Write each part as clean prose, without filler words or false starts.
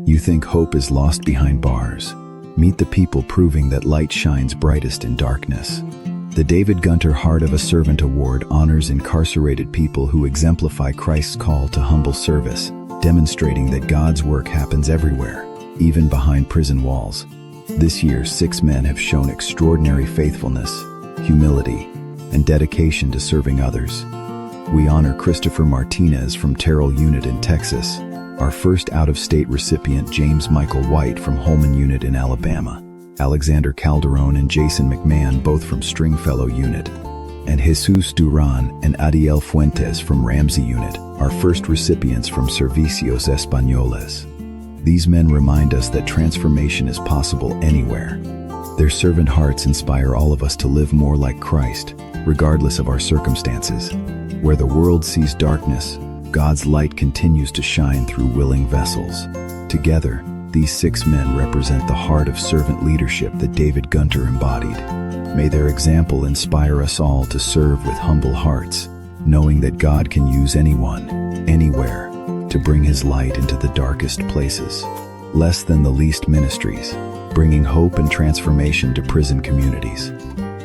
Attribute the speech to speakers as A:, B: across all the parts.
A: You think hope is lost behind bars? Meet the people proving that light shines brightest in darkness. The David Gunter Heart of a Servant Award honors incarcerated people who exemplify Christ's call to humble service, demonstrating that God's work happens everywhere, even behind prison walls. This year, 6 men have shown extraordinary faithfulness, humility, and dedication to serving others. We honor Christopher Martinez from Terrell Unit in Texas, our first out-of-state recipient James Michael White from Holman Unit in Alabama, Alexander Calderon and Jason McMahon both from Stringfellow Unit, and Jesus Duran and Adiel Fuentes from Ramsey Unit, our first recipients from Servicios Españoles. These men remind us that transformation is possible anywhere. Their servant hearts inspire all of us to live more like Christ, regardless of our circumstances. Where the world sees darkness, God's light continues to shine through willing vessels. Together, these 6 men represent the heart of servant leadership that David Gunter embodied. May their example inspire us all to serve with humble hearts, knowing that God can use anyone, anywhere, to bring His light into the darkest places. Less than the least Ministries, bringing hope and transformation to prison communities.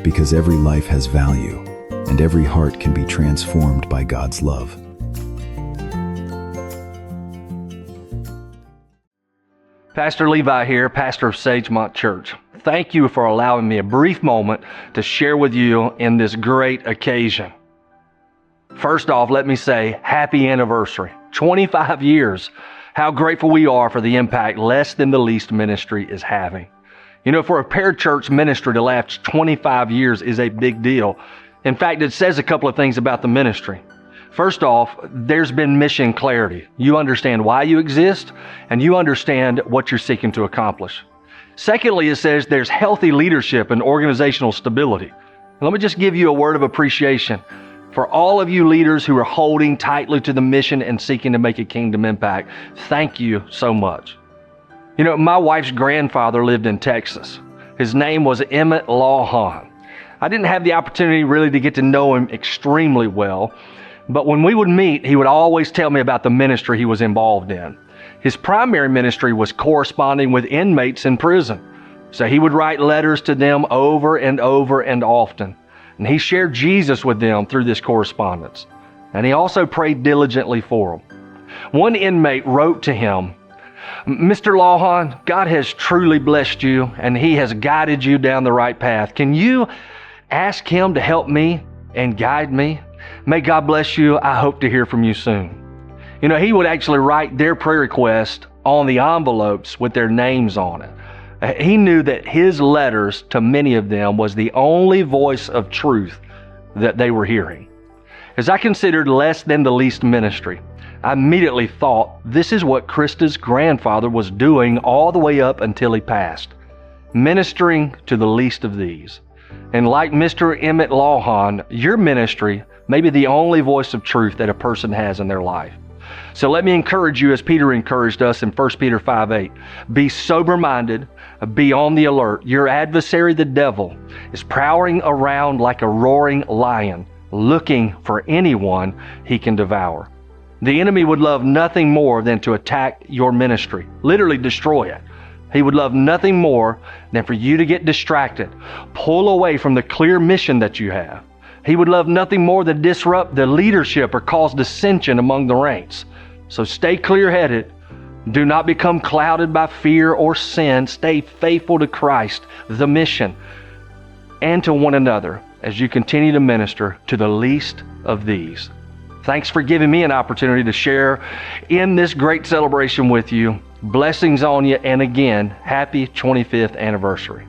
A: Because every life has value, and every heart can be transformed by God's love.
B: Pastor Levi here, Pastor of Sagemont Church. Thank you for allowing me a brief moment to share with you in this great occasion. First off, let me say happy anniversary. 25 years. How grateful we are for the impact Less Than the Least Ministry is having. You know, for a parachurch ministry to last 25 years is a big deal. In fact, it says a couple of things about the ministry. First off, there's been mission clarity. You understand why you exist, and you understand what you're seeking to accomplish. Secondly, it says there's healthy leadership and organizational stability. Let me just give you a word of appreciation for all of you leaders who are holding tightly to the mission and seeking to make a kingdom impact. Thank you so much. You know, my wife's grandfather lived in Texas. His name was Emmett Lawhon. I didn't have the opportunity really to get to know him extremely well, but when we would meet, he would always tell me about the ministry he was involved in. His primary ministry was corresponding with inmates in prison. So he would write letters to them over and over and often. And he shared Jesus with them through this correspondence. And he also prayed diligently for them. One inmate wrote to him, "Mr. Lawhon, God has truly blessed you and He has guided you down the right path. Can you ask Him to help me and guide me? May God bless you. I hope to hear from you soon." You know, he would actually write their prayer request on the envelopes with their names on it. He knew that his letters to many of them was the only voice of truth that they were hearing. As I considered Less Than the Least ministry, I immediately thought this is what Krista's grandfather was doing all the way up until he passed, ministering to the least of these. And like Mr. Emmett Lawhon, your ministry may be the only voice of truth that a person has in their life. So let me encourage you as Peter encouraged us in 1 Peter 5:8. Be sober-minded, be on the alert. Your adversary, the devil, is prowling around like a roaring lion, looking for anyone he can devour. The enemy would love nothing more than to attack your ministry, literally destroy it. He would love nothing more than for you to get distracted, pull away from the clear mission that you have. He would love nothing more than disrupt the leadership or cause dissension among the ranks. So stay clear-headed. Do not become clouded by fear or sin. Stay faithful to Christ, the mission, and to one another as you continue to minister to the least of these. Thanks for giving me an opportunity to share in this great celebration with you. Blessings on you, and again, happy 25th anniversary.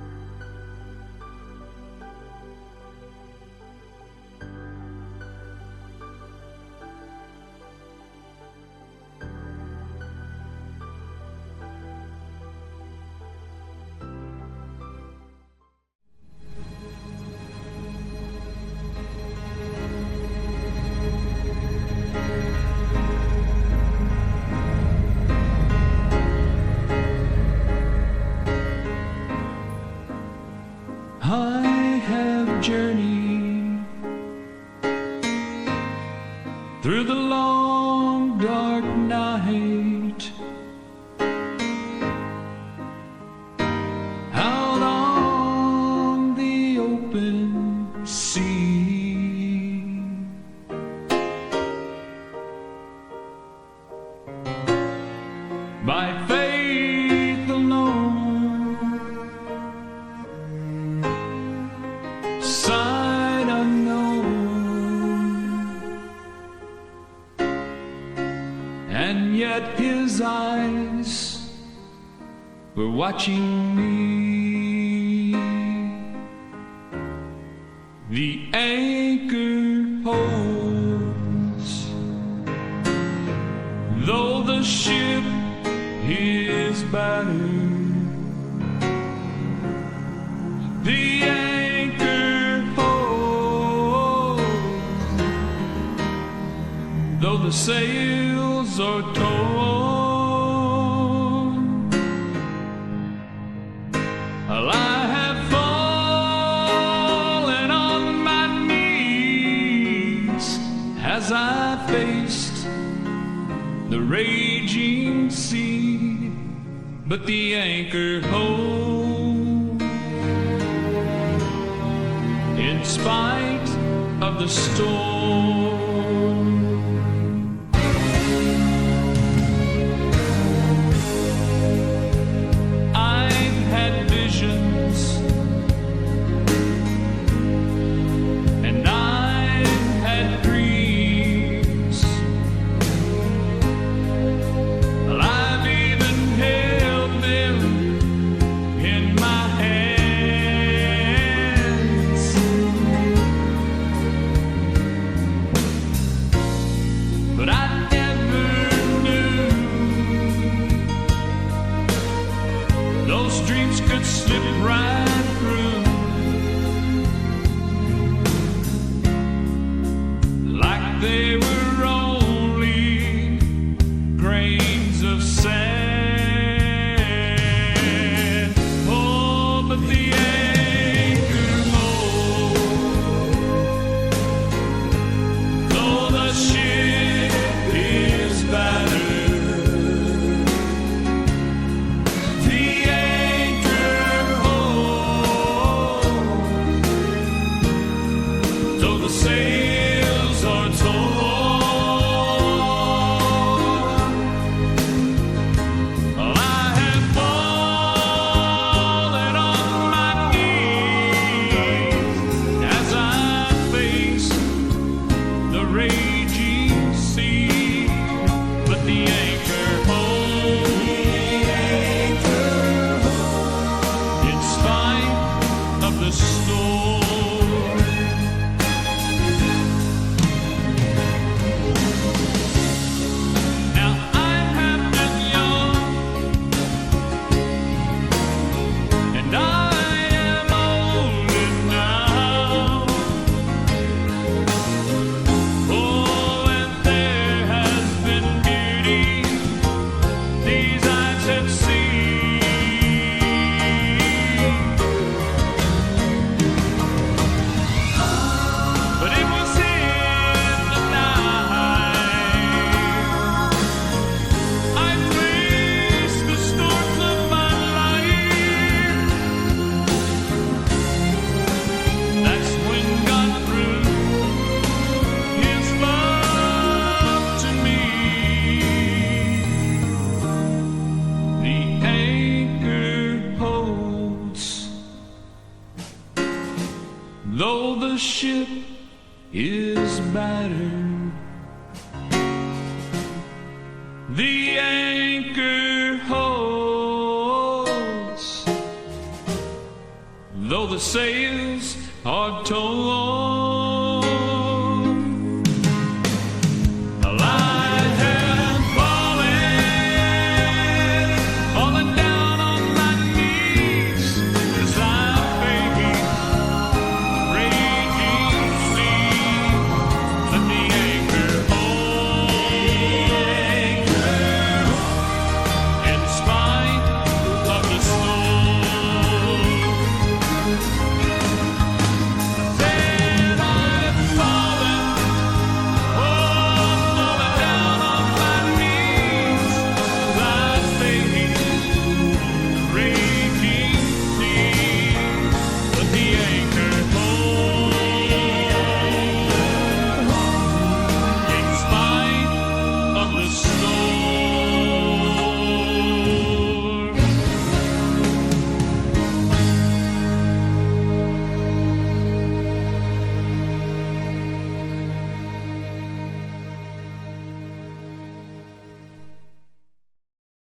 C: I have journeyed through the long dark night, by faith alone, sight unknown, and yet his eyes were watching me. The anchor holds, though the ship is battered. The anchor holds, though the sails are torn. I have fallen on my knees as I faced the raging sea, but the anchor holds in spite of the storm. I've had visions, and I've had dreams. I've even held them in my hands. But I never knew those dreams could slip right through, like they were only grains of sand. Oh, but the anchor holds, though the ship is battered. The anchor holds, though the sails are torn. I have fallen on my knees as I face the raging sea, but the anchor holds in spite of the storm. Now I have been young, and I am older now. Oh, and there has been beauty these eyes have seen, but it was in the night I faced the storms of my life. That's when God proved His love to me. The anchor holds, though the ship is battered. The anchor holds, though the sails are torn.